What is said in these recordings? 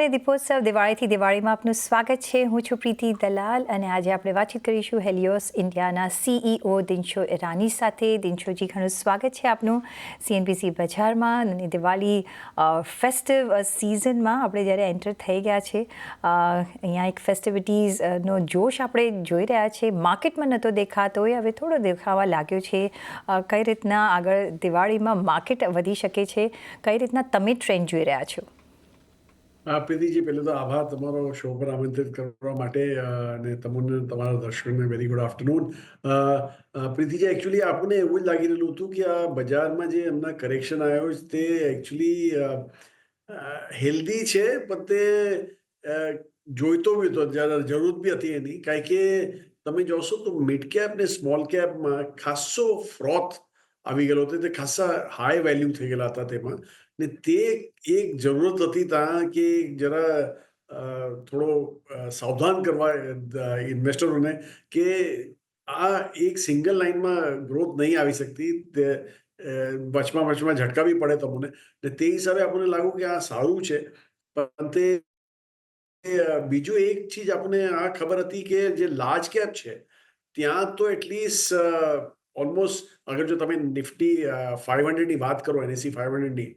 નમસ્કાર દીપોત્સવ દિવાળીથી દિવાળીમાં આપનું સ્વાગત છે. હું છું પ્રીતિ દલાલ અને આજે આપણે વાતચીત કરીશું હેલિયોસ ઇન્ડિયાના CEO દિનશો ઈરાની સાથે. દિનશોજી, ઘણું સ્વાગત છે આપનું CNBC બજારમાં. અને દિવાળી ફેસ્ટિવ સિઝનમાં આપણે જ્યારે એન્ટર થઈ ગયા છે, અહીંયા એક ફેસ્ટિવિટીઝનો જોશ આપણે જોઈ રહ્યા છે. માર્કેટમાં નહોતો દેખાતો હોય, હવે થોડો દેખાવા લાગ્યો છે. કઈ રીતના આગળ દિવાળીમાં માર્કેટ વધી શકે છે, કઈ રીતના તમે ટ્રેન્ડ જોઈ રહ્યા છો? પ્રીતિજી, પહેલું તો આભાર તમારો શો પર આમંત્રિત કરવા માટે અને તમને તમારા દર્શકોને very good afternoon. Preetiji, actually આપણને એવું જ લાગી રહેલું હતું કે આ બજારમાં જે એમના કરેક્શન આવ્યો છે તે એકચ્યુઅલી હેલ્ધી છે, પણ તે જોઈતો બી હતો, જરૂર બી હતી એની. કારણ કે તમે જોશો તો મિડ કેપ ને સ્મોલ કેપમાં ખાસો ફ્રોથ આવી ગયેલો હતો. તે ખાસા હાઈ વેલ્યુ થઈ ગયેલા હતા તેમાં. ને તે એક જરૂરત હતી ત્યાં કે જરા થોડો સાવધાન કરવા ઇન્વેસ્ટરોને કે આ એક સિંગલ લાઇનમાં ગ્રોથ નહીં આવી શકતી, તે વચમાં ઝટકા બી પડે તમને. ને તે હિસાબે આપણને લાગ્યું કે આ સારું છે. પણ તે બીજું એક ચીજ આપણને આ ખબર હતી કે જે લાર્જ કેપ છે ત્યાં તો એટલીસ્ટ ઓલમોસ્ટ, અગર જો તમે નિફ્ટી 500ની વાત કરો, NSE 500ની,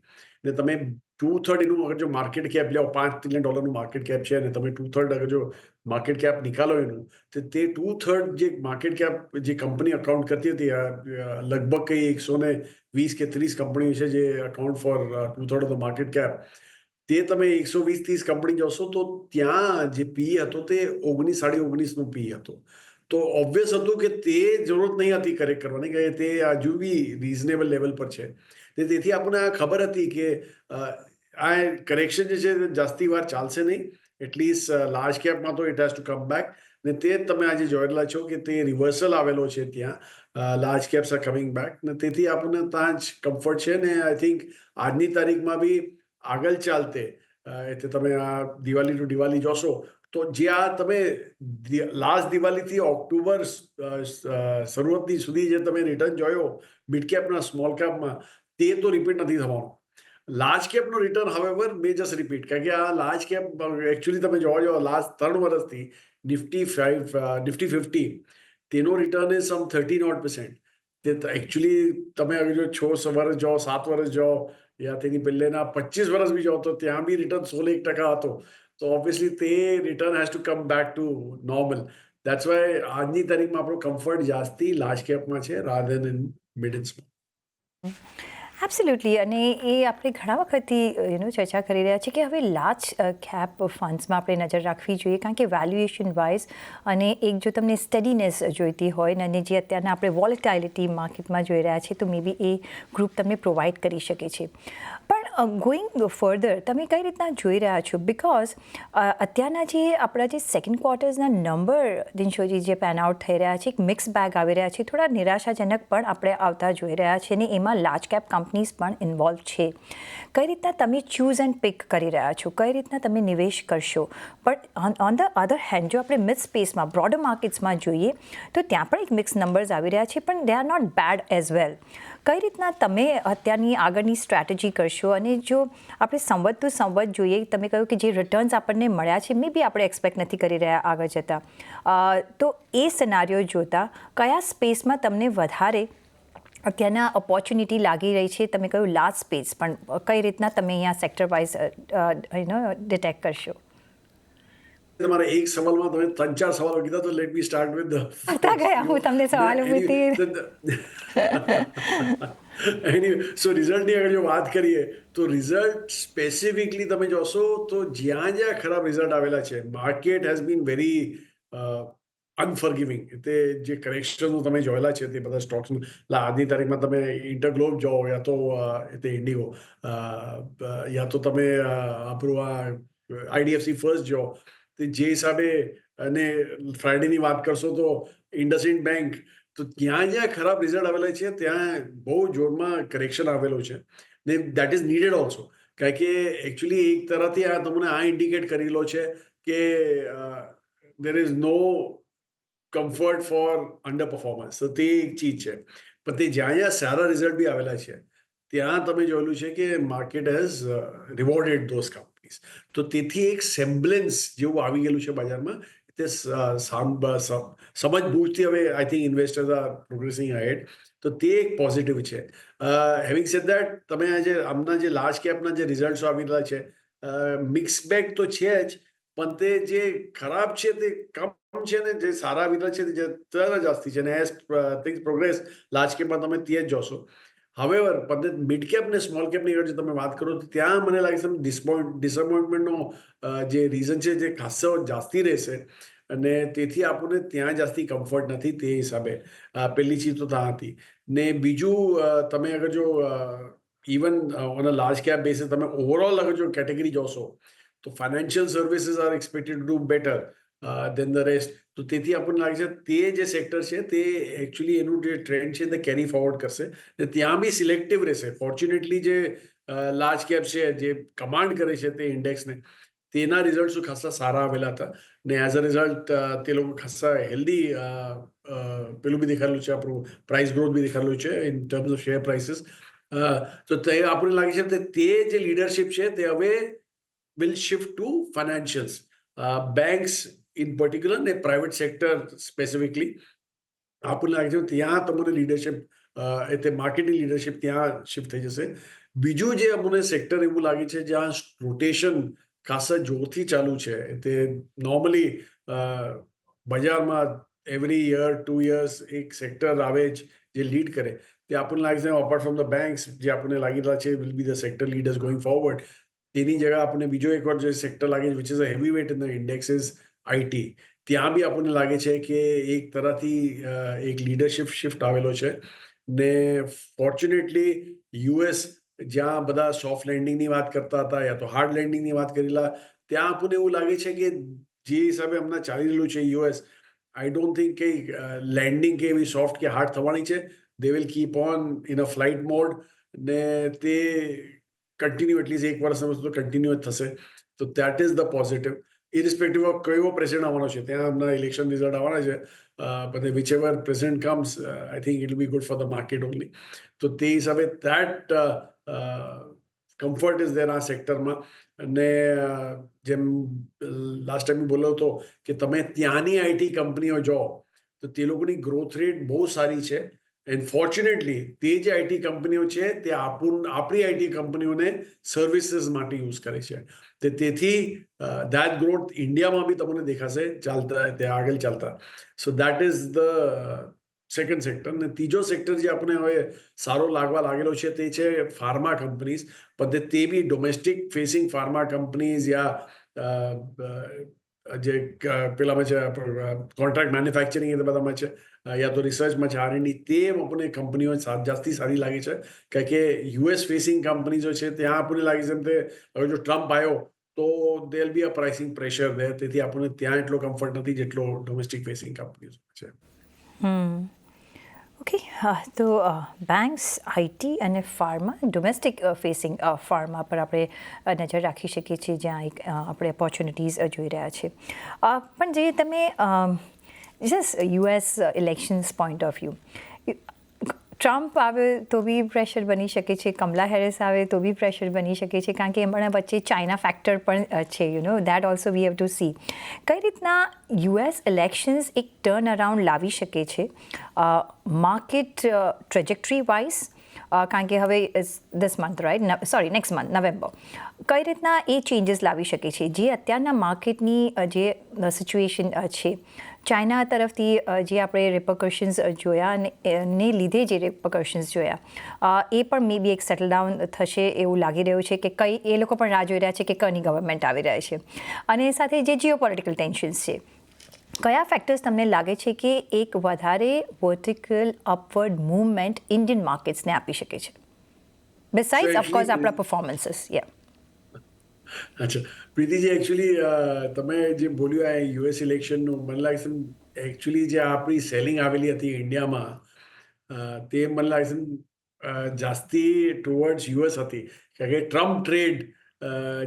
ને તમે 2/3 એનું અગર જો માર્કેટ કેપ લો, $5 ટ્રિલિયન માર્કેટ કેપ છે, અને તમે 2/3 અગર જો માર્કેટ કેપ નિકાલો એનું, તો તે 2/3 જે માર્કેટ કેપ જે કંપની અકાઉન્ટ કરતી હતી, લગભગ કઈ 120 કે 30 કંપની છે જે account for 2/3 of the market cap. તે તમે 120-30 કંપની જોશો તો ત્યાં જે પી હતો તે 19-19.5 પી હતો. તો ઓબ્વિયસ હતું કે તે જરૂરત નહીં હતી કરેક્ટ કરવાની, કે તે હજુ બી રિઝનેબલ લેવલ પર છે. તેથી આપણને આ ખબર હતી કે આ કરેક્શન જે છે જાસ્તી વાર ચાલશે નહીં. એટલીસ્ટ લાર્જ કેપમાં તો it has to come back. ને તે તમે આજે જોયેલા છો કે તે રિવર્સલ આવેલો છે ત્યાં. Large caps R coming back, ને તેથી આપણને ત્યાં જ કમ્ફર્ટ છે. ને આઈ થિંક આજની તારીખમાં બી આગળ ચાલતે એટલે તમે આ દિવાળી ટુ દિવાળી જોશો તો જે આ તમે લાસ્ટ દિવાળીથી ઓક્ટોબર શરૂઆતની સુધી જે તમે રિટર્ન જોયો મિડ કેપના સ્મોલ કેપમાં, તે તો રિપીટ નથી થવાનું. લાર્જ કેપનો રિટર્ન હવેવર મે જસ્ટ રિપીટ, કારણ કે આ લાર્જ કેપ એકચ્યુઅલી તમે જોવા જાઓ લાસ્ટ 3 વર્ષથી નિફ્ટી 50 તેનો રિટર્ન એ સમ 13%. તે એકચ્યુઅલી તમે હવે જો 6 વર્ષ જાઓ, 7 વર્ષ જાઓ, યા તેની પહેલેના 25 વર્ષ બી જાઓ તો ત્યાં બી રિટર્ન 16% હતો. તો ઓબ્વિયસલી તે return has to come back to normal. That's why આજની તારીખમાં આપણો કમ્ફર્ટ જાસ્તી લાર્જ કેપમાં છે rather than mid and small. Absolutely. અને એ આપણે ઘણા વખતથી ચર્ચા કરી રહ્યા છીએ કે હવે લાર્જ કેપ ફંડ્સમાં આપણે નજર રાખવી જોઈએ, કારણ કે વેલ્યુએશન વાઇઝ અને એક જો તમને સ્ટડીનેસ જોઈતી હોય અને જે અત્યારના આપણે વોલેટાઇલિટી માર્કેટમાં જોઈ રહ્યા છીએ, તો મે બી એ ગ્રુપ તમને પ્રોવાઈડ કરી શકે છે. પણ ગોઈંગ ફર્ધર તમે કઈ રીતના જોઈ રહ્યા છો? બિકોઝ અત્યારના જે આપણા જે સેકન્ડ ક્વાર્ટર્સના નંબર દિનશોજી જે પેન આઉટ થઈ રહ્યા છે, એક મિક્સ બેગ આવી રહ્યા છે, થોડા નિરાશાજનક પણ આપણે આવતા જોઈ રહ્યા છીએ, અને એમાં લાર્જ કેપ કંપનીઝ પણ ઇન્વોલ્વ છે. કઈ રીતના તમે ચૂઝ એન્ડ પિક કરી રહ્યા છો? કઈ રીતના તમે નિવેશ કરશો? પણ ઓન ધ અધર હેન્ડ જો આપણે મિડ સ્પેસમાં બ્રોડર માર્કેટ્સમાં જોઈએ તો ત્યાં પણ એક મિક્સ નંબર્સ આવી રહ્યા છે, પણ they are not bad as well. કઈ રીતના તમે અત્યારની આગળની સ્ટ્રેટેજી કરશો? અને જો આપણે સંવત ટુ સંવત જોઈએ, તમે કહ્યું કે જે રિટર્ન્સ આપણને મળ્યા છે મે બી આપણે એક્સપેક્ટ નથી કરી રહ્યા આગળ જતાં, તો એ સિનારીઓ જોતા કયા સ્પેસમાં તમને વધારે અત્યારના ઓપોર્ચ્યુનિટી લાગી રહી છે? તમે કહ્યું લાર્જ સ્પેસ, પણ કઈ રીતના તમે અહીંયા સેક્ટર વાઇઝ ડિટેક્ટ કરશો? તમારા એક સવાલમાં તમે 3-4 સવાલો કીધા, તો લેટ મી સ્ટાર્ટ વિથ કરતા ગયા હું તમને સવાલો પૂછતી. સો રિઝલ્ટની અગર જો વાત કરીએ તો રિઝલ્ટ સ્પેસિફિકલી તમે જોશો તો જ્યાં ખરાબ રિઝલ્ટ આવેલા છે, માર્કેટ હેઝ બીન વેરી અનફોરગિવિંગ. તે જે કરેક્શનો તમે જોયેલા છે તે બધા સ્ટોક્સમાં, આજની તારીખમાં તમે ઇન્ટરગ્લોબ જાઓ, યા તો તે ઇન્ડિગો, યા તો તમે આપણું આ IDFC ફર્સ્ટ જાઓ, તે જે હિસાબે, અને ફ્રાઇડેની વાત કરશો તો ઇન્ડસઇન્ડ બેંક, તો ત્યાં ખરાબ રિઝલ્ટ આવેલા છે ત્યાં બહુ જોરમાં કરેક્શન આવેલું છે. ને દેટ ઇઝ નીડેડ ઓલ્સો, કારણ કે એકચ્યુઅલી એક તરફથી આ તમને આ ઇન્ડિકેટ કરેલો છે કે there is no comfort for underperformance. તો તે એક ચીજ છે. પણ તે જ્યાં સારા રિઝલ્ટ બી આવેલા છે ત્યાં તમે જોયેલું છે કે market has rewarded those companies. Companies. તો તેથી એક સેમ્બલન્સ જેવું આવી ગયેલું છે બજારમાં. તે સમજબૂજથી હવે I think investors are progressing ahead. તો તે એક પોઝિટિવ છે. હેવિંગ સેડ દેટ, તમે આજે આમના જે લાર્જ કેપના જે રિઝલ્ટ્સ આવી રહ્યા છે, મિક્સ બેગ તો છે જ, પણ તે જે ખરાબ છે તે કમ છે ને જે સારા આવી રહ્યા છે તે જરા જાસ્તી છે. ને એઝ થિંગ્સ પ્રોગ્રેસ લાર્જ કેપમાં તમે તે જ જોશો. હવેવર પણ મિડ કેપ ને સ્મોલ કેપની અગર જો તમે વાત કરો તો ત્યાં મને લાગે છે ડિસઅપોઇન્ટમેન્ટનો જે રીઝન છે જે ખાસો જાસ્તી રહેશે. અને તેથી આપણને ત્યાં જાસ્તી કમ્ફર્ટ નથી તે હિસાબે. પહેલી ચીજ તો ત્યાં હતી. ને બીજું, તમે અગર જો even on a large cap basis તમે ઓવરઓલ અગર જો કેટેગરી જોશો તો financial services are expected to do better than the rest. તો તેથી આપણને લાગે છે તે જે સેક્ટર છે તે એકચ્યુઅલી એનું જે ટ્રેન્ડ છે તે કેરી ફોરવર્ડ કરશે. ને ત્યાં બી સિલેક્ટિવ રહેશે. ફોર્ચ્યુનેટલી જે લાર્જ કેપ છે જે કમાન્ડ કરે છે તે ઇન્ડેક્સને, તેના રિઝલ્ટ ખાસા સારા આવેલા હતા. ને એઝ અ રિઝલ્ટ તે લોકો ખાસા હેલ્ધી પેલું બી દેખાડેલું છે, આપણું પ્રાઇસ ગ્રોથ બી દેખાડેલું છે in terms of share prices. તો તે આપણને લાગે છે કે તે જે લીડરશિપ છે તે હવે will shift to financials, banks in particular ને private sector specifically. આપણને લાગે છે ત્યાં તમને લીડરશિપ, એટલે માર્કેટિંગ લીડરશિપ ત્યાં શિફ્ટ થઈ જશે. બીજું જે અમને સેક્ટર એવું લાગે છે જ્યાં રોટેશન ખાસા જોરથી ચાલુ છે, તે નોર્મલી બજારમાં એવરી યર 2 years એક સેક્ટર આવે જ જે લીડ કરે, તે આપણને લાગે છે અપાર્ટ ફ્રોમ ધ બેંક્સ જે આપણને લાગી રહ્યા છે will be the sector leaders going forward. તેની જગ્યા આપણને બીજો એકવાર જે સેક્ટર લાગે છે which is a heavy weight in the index is IT. ત્યાં બી આપણને લાગે છે કે એક તરહથી એક લીડરશિપ શિફ્ટ આવેલો છે. ને ફોર્ચ્યુનેટલી યુએસ જ્યાં બધા સોફ્ટ લેન્ડિંગની વાત કરતા હતા યા તો હાર્ડ લેન્ડિંગની વાત કરેલા, ત્યાં આપણને એવું લાગે છે કે જે હિસાબે હમણાં ચાલી રહેલું છે યુએસ, આઈ ડોન્ટ થિંક કે લેન્ડિંગ કે એવી સોફ્ટ કે હાર્ડ થવાની છે. They will keep on in a flight mode. ને તે કન્ટિન્યુ એટલીસ્ટ એક વર્ષ સમજ તો કન્ટિન્યુ જ થશે. તો that is the positive. Irrespective of કયો પ્રેસિડન્ટ આવવાનો છે, ત્યાં હમણાં ઇલેક્શન રિઝલ્ટ આવવાના છે, પણ which ever president comes, I think it be good for the market only. તો તે હિસાબે દેટ કમ્ફર્ટ ઇઝ દેર આ સેક્ટરમાં. અને જેમ લાસ્ટ ટાઈમ બોલ્યો હતો કે તમે ત્યાંની આઈટી કંપનીઓ જો તો તે લોકોની ગ્રોથ રેટ બહુ સારી છે. એન્ડ ફોર્ચ્યુનેટલી તે જે આઈટી કંપનીઓ છે તે આપણી આઈટી કંપનીઓને સર્વિસીસ માટે યુઝ કરે છે. તેથી દેટ ગ્રોથ ઇન્ડિયામાં બી તમને દેખાશે ચાલતા, ત્યાં આગળ ચાલતા. So that is the second sector. ને ત્રીજો સેક્ટર જે આપણે હવે સારો લાગવા લાગેલો છે તે છે ફાર્મા કંપનીઝ. પણ તે બી ડોમેસ્ટિક ફેસિંગ ફાર્મા કંપનીઝ યા જે પેલામાં છે કોન્ટ્રાક્ટ મેન્યુફેક્ચરિંગ એ બધામાં છે, યા તો રિસર્ચમાં છે, R&D, તે આપણને કંપનીઓ જાસ્તી સારી લાગે છે. કારણ કે યુએસ ફેસિંગ કંપનીઝો છે ત્યાં આપણને લાગે છે કે હવે જો ટ્રમ્પ આવ્યો તો દેર બી અ પ્રાઇસિંગ પ્રેશર દે. તેથી આપણને ત્યાં એટલો કમ્ફર્ટ નથી જેટલો ડોમેસ્ટિક ફેસિંગ કંપનીઝ છે. ઓકે, તો બેંક્સ, આઈટી અને ફાર્મા, ડોમેસ્ટિક ફેસિંગ ફાર્મા પર આપણે નજર રાખી શકીએ છીએ, જ્યાં એક આપણે ઓપોર્ચ્યુનિટીઝ જોઈ રહ્યા છીએ. પણ જે તમે just US elections point of view, Trump આવે તો બી પ્રેશર બની શકે છે, કમલા હેરિસ આવે તો બી પ્રેશર બની શકે છે, કારણ કે એમના વચ્ચે ચાઇના ફેક્ટર પણ છે, that also we have to see. કઈ રીતના યુએસ ઇલેક્શન્સ એક ટર્ન અરાઉન્ડ લાવી શકે છે માર્કેટ ટ્રેજેક્ટરી વાઇઝ, કારણ કે હવે this month right, sorry next month November, કઈ રીતના એ ચેન્જીસ લાવી શકે છે જે અત્યારના માર્કેટની જે સિચ્યુએશન છે, ચાઇના તરફથી જે આપણે રિપરકશન્સ જોયા ને લીધે જે રિપરકશન્સ જોયા, એ પણ મે બી એક સેટલ ડાઉન થશે એવું લાગી રહ્યું છે કે એ લોકો પણ રાહ જોઈ રહ્યા છે કે કની ગવર્મેન્ટ આવી રહ્યા છે. અને સાથે જે જીઓપોલિટિકલ ટેન્શન્સ છે, કયા ફેક્ટર્સ તમને લાગે છે કે એક વધારે વર્ટિકલ અપવર્ડ મૂવમેન્ટ ઇન્ડિયન માર્કેટ્સને આપી શકે છે, બિસાઇડ્સ ઓફકોર્સ આપણા પરફોર્મન્સીસ? અચ્છા પ્રીતિજી, એકચ્યુઅલી તમે જે બોલ્યું આ યુએસ ઇલેક્શનનું, મને લાગે છે એકચ્યુઅલી જે આપણી સેલિંગ આવેલી હતી ઇન્ડિયામાં, તે મને લાગે છે જાસ્તી ટુવર્ડ્સ યુએસ હતી. કારણ કે ટ્રમ્પ ટ્રેડ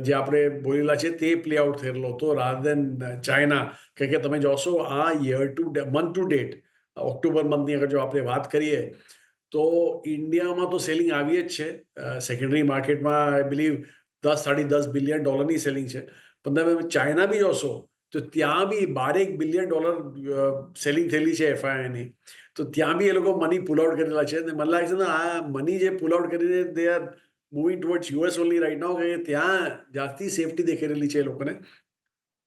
જે આપણે બોલેલા છે તે પ્લે આઉટ થયેલો હતો રાધર દેન ચાઇના. કારણ કે તમે જોશો આ મંથ ટુ ડેટ, ઓક્ટોબર મંથની અગર જો આપણે વાત કરીએ તો ઇન્ડિયામાં તો સેલિંગ આવી જ છે. સેકન્ડરી માર્કેટમાં આઈ બિલીવ $10-10.5 બિલિયન સેલિંગ છે. પણ તમે ચાઇના બી જોશો તો ત્યાં બી $12 બિલિયન સેલિંગ થયેલી છે એફઆઈઆઈની. તો ત્યાં બી એ લોકો મની પુલ આઉટ કરેલા છે. અને મને લાગે છે ને આ મની જે પુલ આઉટ કરીને they are moving towards US only right now, કે ત્યાં જાસ્તી સેફટી દેખાઈ છે એ લોકોને.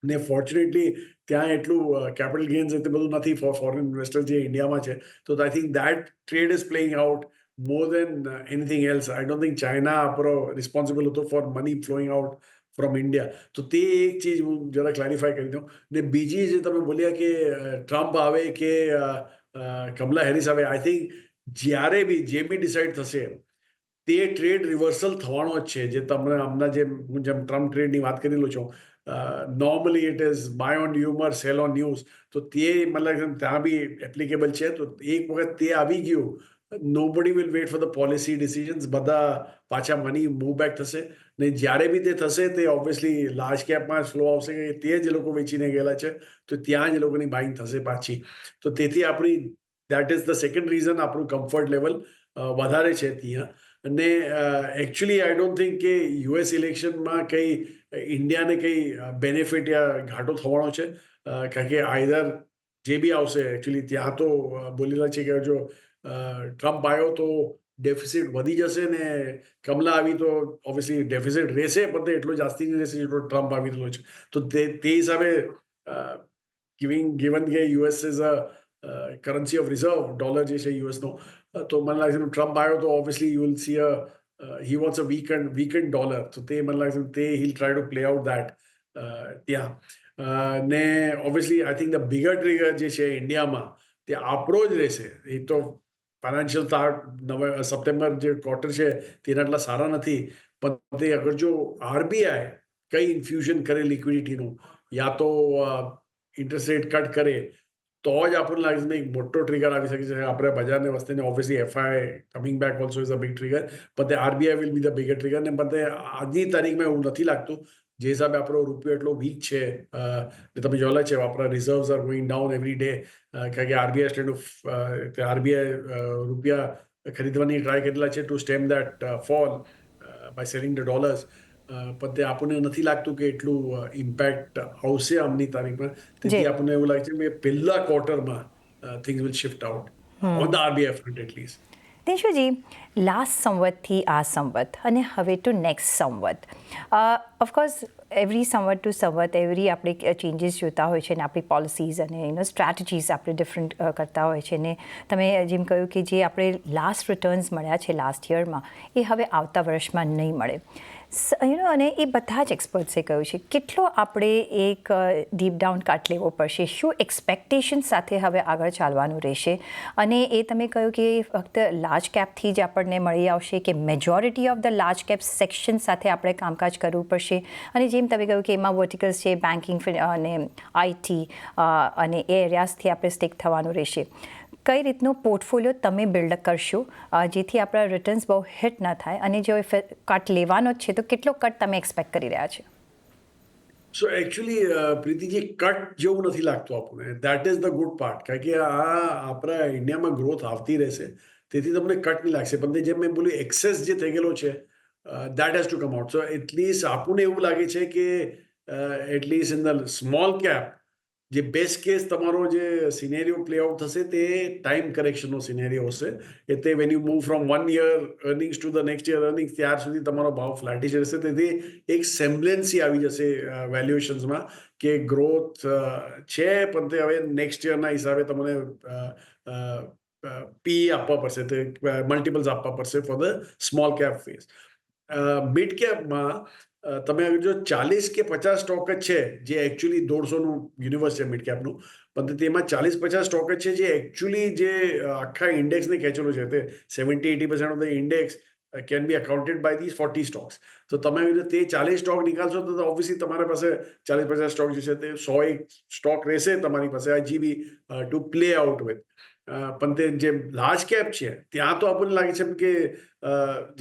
ને ફોર્ચ્યુનેટલી ત્યાં એટલું કેપિટલ ગેઇન્સ એટલું બધું નથી ફોર ફોરેન ઇન્વેસ્ટર જે ઇન્ડિયામાં છે. તો I think that trade is playing out more than anything else. I don't think China આપણો રિસ્પોન્સિબલ હતો for money flowing out from India. તો તે એક ચીજ હું જરા ક્લેરિફાય કરી દઉં. ને બીજી જે તમે બોલ્યા કે ટ્રમ્પ આવે કે કમલા હેરિસ આવે, આઈ થિંક જ્યારે બી જે બી ડિસાઇડ થશે તે ટ્રેડ રિવર્સલ થવાનો જ છે. જે તમને હમણાં જેમ ટ્રમ્પ ટ્રેડની વાત કરેલું છું, normally it is buy on rumour sell on news. તો તે મતલબ ત્યાં બી એપ્લિકેબલ છે. તો એક વખત તે આવી ગયું, nobody will wait for the policy decisions. બધા પાછા મની મૂવ બેક થશે. ને જ્યારે બી તે થશે તે ઓબ્વિયસલી લાર્જ કેપમાં ફ્લો આવશે, કે તે જ લોકો વેચીને ગયેલા છે. તો ત્યાં જ લોકોની બાઇંગ થશે પાછી. તો તેથી આપણી that is the second reason આપણું કમ્ફર્ટ લેવલ વધારે છે ત્યાં. અને એકચ્યુઅલી આઈ ડોન્ટ થિંક કે યુએસ ઇલેક્શનમાં કંઈ ઇન્ડિયાને કંઈ બેનિફિટ યા ઘાટો થવાનો છે. કારણ કે આઈધર જે બી આવશે એકચ્યુઅલી ત્યાં તો બોલેલા છે કે જો ટ્રમ્પ આવ્યો તો ડેફિસિટ વધી જશે, ને કમલા આવી તો ઓબ્વિયસલી ડેફિસિટ રહેશે, પણ તે એટલો જાસ્તી નહીં રહેશે જેટલો ટ્રમ્પ આવી રહ્યો છે. તો તે હિસાબે ગિવન કે US is a currency of reserve, dollar જે છે યુએસનો, તો મને લાગે છે ટ્રમ્પ આવ્યો તો obviously you will see he wants a weakened dollar. તો તે મને લાગે છે તે he'll try to play out that ત્યાં. ને obviously I think the bigger trigger જે છે ઇન્ડિયામાં તે આપણો જ રહેશે. એ તો ફાઇનાન્શિયલ સપ્ટેમ્બર જે ક્વાર્ટર છે તેના એટલા સારા નથી. પણ તે અગર જો આરબીઆઈ કઈ ઇન્ફ્યુઝન કરે લિક્વિડિટીનું, યા તો ઇન્ટરેસ્ટ રેટ કટ કરે, તો જ આપણને લાગે છે એક મોટો ટ્રિગર આવી શકે છે. આપણે બજારને વસ્તુને obviously FI coming back also is a big trigger. પણ તે RBI will be the bigger trigger. ને પણ તે આજની તારીખમાં એવું નથી લાગતું, જે હિસાબે આપણો રૂપિયો એટલો વીક છે. તમે જોયેલા છે આપણા reserves are going down every day. કારણ કે આરબીઆઈ રૂપિયા ખરીદવાની ટ્રાય કરેલા છે to stem that fall by selling the dollars. પણ તે આપણને નથી લાગતું કે એટલું ઇમ્પેક્ટ આવશે આમની તારીખમાં. તેથી આપણને એવું લાગે છે કે પહેલા ક્વાર્ટરમાં things will shift out on the RBI front at least. Dinshu ji, last સંવતથી આ સંવત અને હવે ટુ નેક્સ્ટ સંવત, ઓફકોર્સ એવરી સંવત ટુ સંવત એવરી આપણે ચેન્જીસ જોતા હોય છે, ને આપણી પોલિસીઝ અને સ્ટ્રેટેજીસ આપણે ડિફરન્ટ કરતા હોય છે. ને તમે જેમ કહ્યું કે જે આપણે લાસ્ટ રિટર્ન્સ મળ્યા છે લાસ્ટ યરમાં, એ હવે આવતા વર્ષમાં નહીં મળે. અને એ બધા જ એક્સપર્ટ્સે કહ્યું છે. કેટલો આપણે એક ડીપ ડાઉન કટ લેવો પડશે? શું એક્સપેક્ટેશન સાથે હવે આગળ ચાલવાનું રહેશે? અને એ તમે કહ્યું કે ફક્ત લાર્જ કેપથી જ આપણને મળી આવશે, કે majority of the large cap section સાથે આપણે કામકાજ કરવું પડશે? અને જેમ તમે કહ્યું કે એમાં વર્ટિકલ્સ છે, બેન્કિંગ અને આઈટી અને એ એરિયાઝથી આપણે સ્ટિક થવાનું રહેશે. કઈ રીતનું પોર્ટફોલિયો તમે બિલ્ડ કરશો જેથી આપણા રિટર્ન્સ બહુ હિટ ન થાય? અને જો કટ લેવાનો જ છે તો કેટલો કટ તમે એક્સપેક્ટ કરી રહ્યા છો? સો એકચ્યુઅલી પ્રીતિજી, કટ જેવું નથી લાગતું આપણને. That is the good part. કારણ કે આ આપણા ઇન્ડિયામાં ગ્રોથ આવતી રહેશે, તેથી તમને કટ નહીં લાગશે. પણ જેમ મેં બોલ્યું, એક્સેસ જે થઈ ગયેલો છે that has to come out. So at least આપણને એવું લાગે છે કે at least in the small cap જે બેસ્ટ કેસ તમારો જે સિનેરિયો પ્લે આઉટ થશે તે ટાઈમ કરેક્શનનો સિનેરિયો હશે. એટલે when you move from 1 year earnings to the next year earnings, ત્યાર સુધી તમારો ભાવ ફ્લેટિશ રહેશે. તેથી એક સેમ્બલેન્સી આવી જશે વેલ્યુએશન્સમાં કે ગ્રોથ છે, પણ તે હવે નેક્સ્ટ યરના હિસાબે તમને પી આપવા પડશે, તે મલ્ટિપલ્સ આપવા પડશે for the small cap phase. Mid કેપમાં તમે જો 40 કે 50 સ્ટોક જ છે, જે એકચ્યુઅલી 150નું યુનિવર્સ છે મિડ કેપનું, પણ તેમાં 40-50 સ્ટોક જ છે જે એકચ્યુઅલી જે આખા ઇન્ડેક્સને ખેંચેલો છે. તે 70-80% of the index can be accounted by this 40 stocks. તો તમે તે 40 સ્ટોક નિકાલશો તો ઓબ્વિયસલી તમારા પાસે 40-50 સ્ટોક જે છે તે 100 સ્ટોક રહેશે તમારી પાસે હજી બી ટુ પ્લે આઉટ વિથ. પણ તે જે લાર્જ કેપ છે ત્યાં તો આપણને લાગે છે કે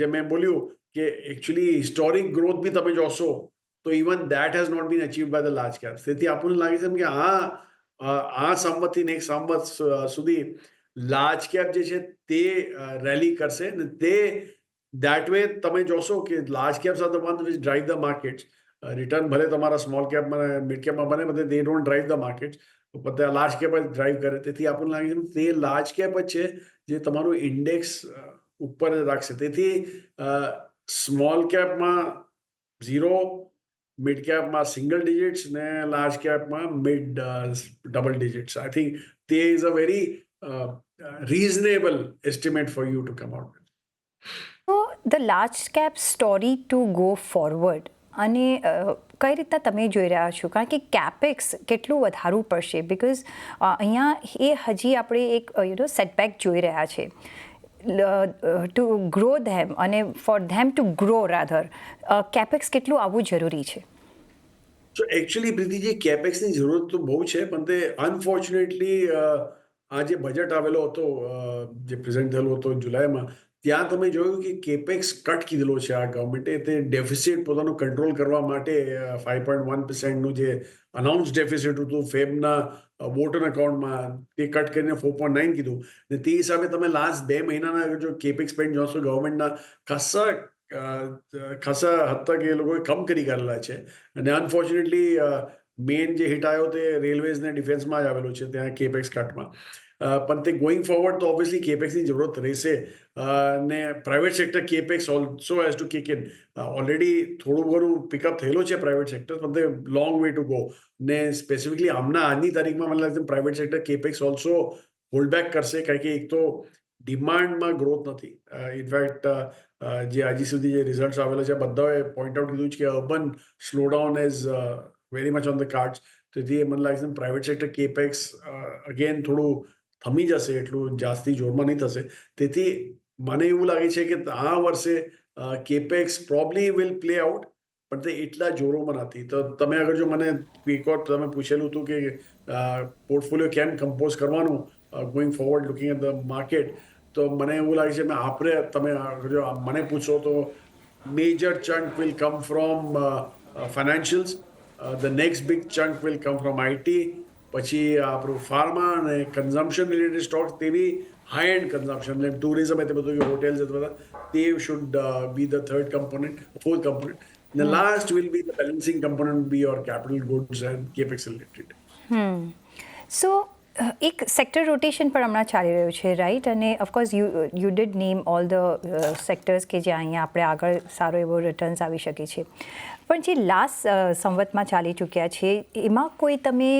જે મેં બોલ્યું કે એકચ્યુઅલી હિસ્ટોરિક ગ્રોથ બી તમે જોશો તો even that has not been achieve by the large caps. તેથી આપણને લાગે છે કે આ સંવતથી નેક્સ્ટ સંવત સુધી લાર્જ કેપ જે છે તે રેલી કરશે, ને તે દેટ વે તમે જોશો કે large caps are the one which drive the market. Return ભલે તમારા સ્મોલ કેપમાં મિડ કેપમાં બને બધે દે ડોન્ટ ડ્રાઈવ ધ માર્કેટ, બધા લાર્જ કેપ જ ડ્રાઈવ કરે. તેથી આપણને લાગે છે તે લાર્જ કેપ જ છે જે તમારું ઇન્ડેક્સ ઉપર જ રાખશે. તેથી સ્મોલ કેપમાં 0, મિડ કેપમાં સિંગલ ડિજિટ્સ ને લાર્જ કેપમાં mid double digits. I think તે is a very reasonable estimate for you to come out with. તો the large cap story to go forward અને કઈ રીતના તમે જોઈ રહ્યા છો, કારણ કે કેપેક્સ કેટલું વધારવું પડશે, બિકોઝ અહીંયા એ હજી આપણે એક સેટબેક જોઈ રહ્યા છે ટુ ગ્રો ધેમ અને for them to grow rather capex કેટલું આવવું જરૂરી છે. તો એકચ્યુઅલી પ્રીતિજી કેપેક્સની જરૂરત તો બહુ છે, પણ તે અનફોર્ચ્યુનેટલી આ જે બજેટ આવેલો હતો જે પ્રેઝન્ટ થયેલો હતો જુલાઈમાં, ત્યાં તમે જોયું કે કેપેક્સ કટ કીધેલો છે આ ગવર્મેન્ટે. તે ડેફિસિટ પોતાનું કંટ્રોલ કરવા માટે 5.1%નું જે અનાઉન્સ ડેફિસિટ હતું ફેબના વોટર એકાઉન્ટમાં તે કટ કરીને 4.9 કીધું. ને તે હિસાબે તમે લાસ્ટ 2 મહિનાના જો કેપેક્સ સ્પેન્ડ જોશો ગવર્મેન્ટના ખાસા હદ તક એ લોકોએ કમ કરી કાઢેલા છે. અને અનફોર્ચ્યુનેટલી મેઇન જે હિટ આવ્યો તે રેલવેઝ ને ડિફેન્સમાં જ આવેલો છે ત્યાં કેપેક્સ કટમાં. પણ તે ગોઈંગ ફોરવર્ડ તો ઓબ્વિયસલી કેપેક્સની જરૂરત રહેશે. ને private sector capex also has to kick in. Already થોડું ઘણું પિકઅપ થયેલું છે પ્રાઇવેટ સેક્ટર, પણ તે લોંગ વે ટુ ગો. ને સ્પેસિફિકલી હમણાં આજની તારીખમાં મને લાગે છે private sector capex also hold back કરશે, કારણ કે એક તો ડિમાન્ડમાં ગ્રોથ નથી. ઇનફેક્ટ જે હજી સુધી જે રિઝલ્ટ આવેલા છે બધાએ પોઈન્ટ આઉટ કીધું છે કે urban slowdown is very much on the cards. તેથી મને લાગે છે પ્રાઇવેટ સેક્ટર કેપેક્સ અગેન થોડું થમી જશે, એટલું જાસ્તી જોરમાં નહીં થશે. તેથી મને એવું લાગે છે કે આ વર્ષે capex probably will play out, પણ તે એટલા જોરોમાં નથી. તો તમે અગર જો મને એક તમે પૂછેલું હતું કે પોર્ટફોલિયો કેમ કમ્પોઝ કરવાનું going forward looking at the market, તો મને એવું લાગે છે આપણે તમે જો મને પૂછો તો major chunk will come from financials, the next big chunk will come from IT, પછી આપણું ફાર્મા અને કન્ઝમ્પશન રિલેટેડ સ્ટોક્સ, તેવી હાઈ એન્ડ કન્ઝમ્પશન એટલે ટુરિઝમ એટલે બધું હોટેલ્સ બધા, તે should be the third component, fourth component. The last will be the balancing component, be your capital goods and capex related. સો એક સેક્ટર રોટેશન પણ હમણાં ચાલી રહ્યું છે, રાઈટ? અને of course you did name all the sectors કે જ્યાં અહીંયા આપણે આગળ સારો એવો રિટર્ન્સ આવી શકે છે. પણ જે લાસ્ટ સંવતમાં ચાલી ચૂક્યા છે એમાં કોઈ તમે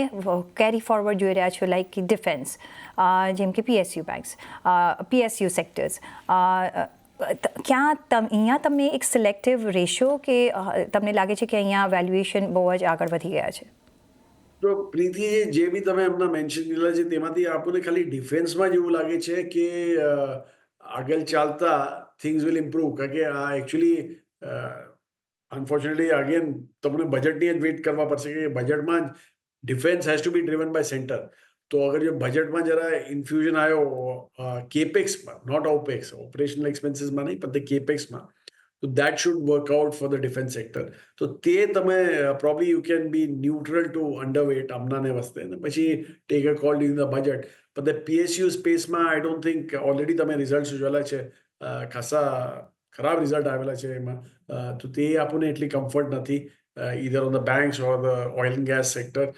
કેરી ફોરવર્ડ જોઈ રહ્યા છો, લાઈક ડિફેન્સ, જેમ કે પીએસયુ બેંક્સ, પીએસયુ સેક્ટર્સ, ક્યાં અહીંયા તમને એક સિલેક્ટિવ રેશિયો કે તમને લાગે છે કે અહીંયા વેલ્યુએશન બહુ જ આગળ વધી ગયા છે? તો પ્રીતિ જે બી તમે એમના મેન્શન કરેલા છે તેમાંથી આપણને ખાલી ડિફેન્સમાં જ એવું લાગે છે કે આગળ ચાલતા થિંગ્સ વિલ ઇમ્પ્રૂવ, કારણ કે આ એકચ્યુઅલી અનફોર્ચ્યુનેટલી અગેન તમને બજેટની જ વેઇટ કરવા પડશે કે બજેટમાં જ defence has to be driven by centre. તો અગર જો બજેટમાં જરા ઇન્ફ્યુઝન આવ્યો કેપેક્સમાં, નોટ ઓપેક્સ, ઓપરેશનલ એક્સપેન્સીસમાં નહીં, પણ તે કેપેક્સમાં, તો that should work out for the defence sector. તો તે તમે probably you can be neutral to underweight હમણાંને વસ્તે, ને પછી take a call in the budget. પણ ધ પીએસયુ સ્પેસમાં આઈ ડોન્ટ થિંક, ઓલરેડી તમે રિઝલ્ટ જોયેલા છે, ખાસા ખરાબ રિઝલ્ટ આવેલા છે એમાં. તો તે આપણને એટલી કમ્ફર્ટ નથી, either on the banks or the oil and gas sector.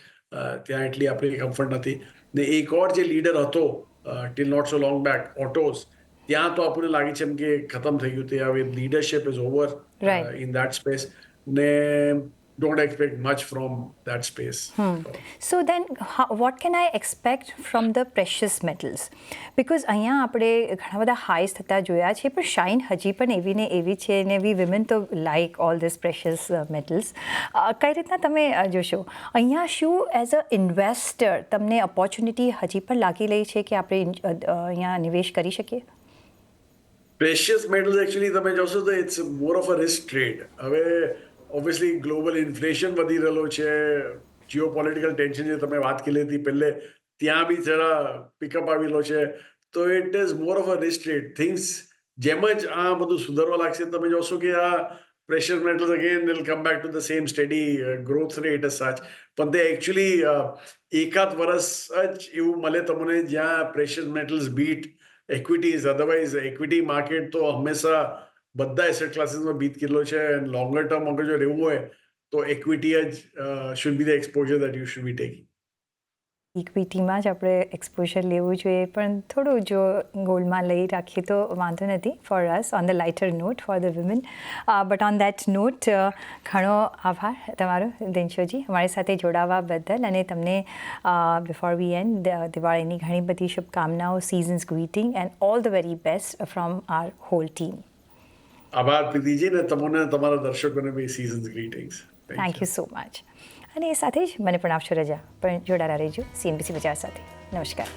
ત્યાં એટલી આપણી કમ્ફર્ટ નથી. ને એક ઓર જે લીડર હતો till not so long back, autos, ત્યાં તો આપણને લાગે છે એમ કે ખતમ થઈ ગયું. તે હવે leadership is over in that space, ને don't expect much from that space. So then what can I expect from the precious metals? Because અહીંયા આપણે ઘણા બધા હાઈસ થતા જોયા છે, પણ શાઇન હજી પણ એવી ને એવી છે, ને વી વિમેન તો like all this precious metals. કઈ રીતના તમે જોશો અહીંયા, શું એઝ અ ઇન્વેસ્ટર તમને ઓપોર્ચ્યુનિટી હજી પણ લાગી રહી છે કે આપણે અહીંયા નિવેશ કરી શકીએ? પ્રેશિયસ મેટલ્સ એકચ્યુઅલી તમે જોશો તો it's more of a risk trade. હવે ઓબ્વિયસલી ગ્લોબલ ઇન્ફ્લેશન વધી રહેલો છે, જીઓ પોલિટિકલ ટેન્શન જે તમે વાત કરી હતી પહેલે, ત્યાં બી જરા પિકઅપ આવેલો છે. તો it is more of a risk trade. Things જેમ જ આ બધું સુધરવા લાગશે, તમે જોશો કે આ precious metals again will come back to the same steady growth rate as such. પણ તે એકચ્યુઅલી એકાદ વર્ષ જ એવું મળે તમને જ્યાં precious metals bit equities. Otherwise equity market તો હંમેશા બધા એસેટ ક્લાસીસમાં બીત કેટલો છે એન્ડ લોંગર ટર્મ અગર જો રહેવું હોય તો ઇક્વિટી જ should be the exposure that you should be taking. ઇક્વિટીમાં જ આપણે એક્સપોઝર લેવું જોઈએ, પણ થોડું જો ગોલ્ડમાં લઈ રાખીએ તો વાંધો નથી for us on the lighter note for the women. But on that note ઘણો આભાર તમારો દિનશોજી અમારી સાથે જોડાવા બદલ, અને તમને બિફોર વી એન્ડ દિવાળીની ઘણી બધી શુભકામનાઓ, seasons greeting and all the very best from our whole team. આભાર પ્રીતિજી, ને તમને તમારા દર્શકોને બી seasons greetings. Thank you so much. અને એ સાથે જ મને પણ આપશો રજા, પણ જોડાયેલા રહેજો CNBC બજાર સાથે. નમસ્કાર.